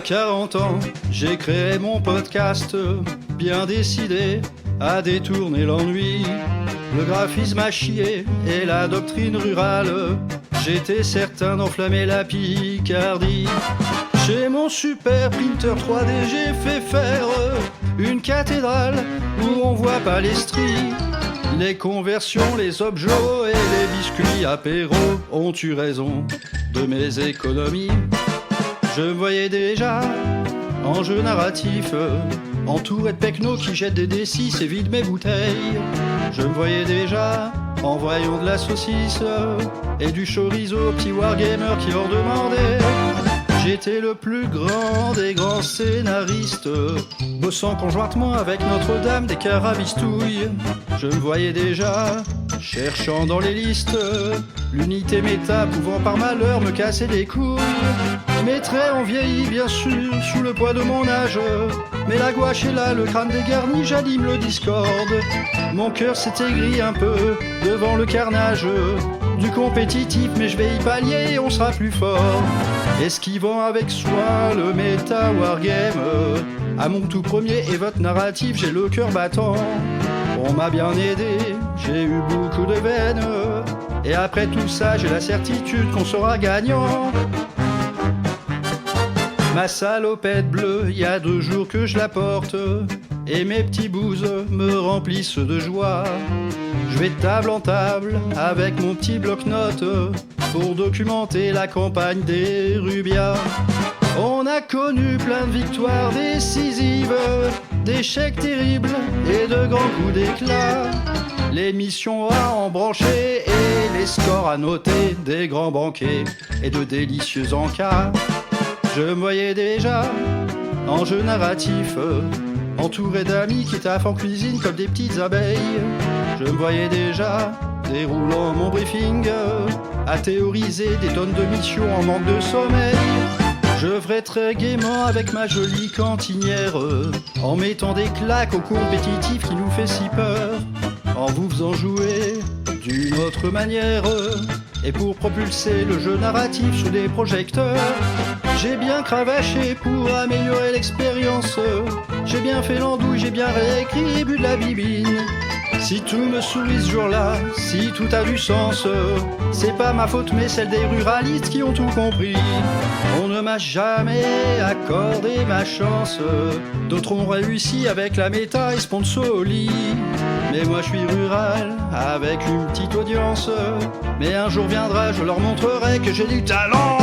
40 ans, j'ai créé mon podcast, bien décidé à détourner l'ennui. Le graphisme a chié et la doctrine rurale, j'étais certain d'enflammer la Picardie. Chez mon super printer 3D, j'ai fait faire une cathédrale où on voit pas les stries. Les conversions, les objets et les biscuits apéro ont eu raison de mes économies. Je me voyais déjà en jeu narratif, entouré de pecnos qui jettent des D6 et vident mes bouteilles. Je me voyais déjà en voyant de la saucisse et du chorizo, petit wargamer qui en demandait. J'étais le plus grand des grands scénaristes, bossant conjointement avec Notre-Dame des Carabistouilles. Je me voyais déjà cherchant dans les listes l'unité méta pouvant par malheur me casser les couilles. Mes traits ont vieilli bien sûr sous le poids de mon âge, mais la gouache est là, le crâne dégarni, j'anime le Discord. Mon cœur s'est aigri un peu devant le carnage du compétitif, mais je vais y pallier et on sera plus fort. Esquivant avec soin le méta wargame, à mon tout premier et votre narratif, j'ai le cœur battant. On m'a bien aidé, j'ai eu beaucoup de veines, et après tout ça, j'ai la certitude qu'on sera gagnant. Ma salopette bleue, y a 2 jours que je la porte, et mes petits bouses me remplissent de joie. Je vais de table en table avec mon petit bloc-notes pour documenter la campagne des Rubias. On a connu plein de victoires décisives, d'échecs terribles et de grands coups d'éclat. Les missions à embrancher et les scores à noter, des grands banquets et de délicieux encas. Je me voyais déjà en jeu narratif, entouré d'amis qui taffent en cuisine comme des petites abeilles. Je me voyais déjà déroulant mon briefing, à théoriser des tonnes de missions en manque de sommeil. Je ferai très gaiement avec ma jolie cantinière, en mettant des claques au compétitif qui nous fait si peur, en vous faisant jouer d'une autre manière, et pour propulser le jeu narratif sous des projecteurs. J'ai bien cravaché pour améliorer l'expérience, j'ai bien fait l'andouille, j'ai bien réécrit, bu de la bibine. Si tout me sourit ce jour-là, si tout a du sens, c'est pas ma faute mais celle des ruralistes qui ont tout compris. On ne m'a jamais accordé ma chance, d'autres ont réussi avec la méta et Sponsoli. Mais moi je suis rural, avec une petite audience, mais un jour viendra, je leur montrerai que j'ai du talent.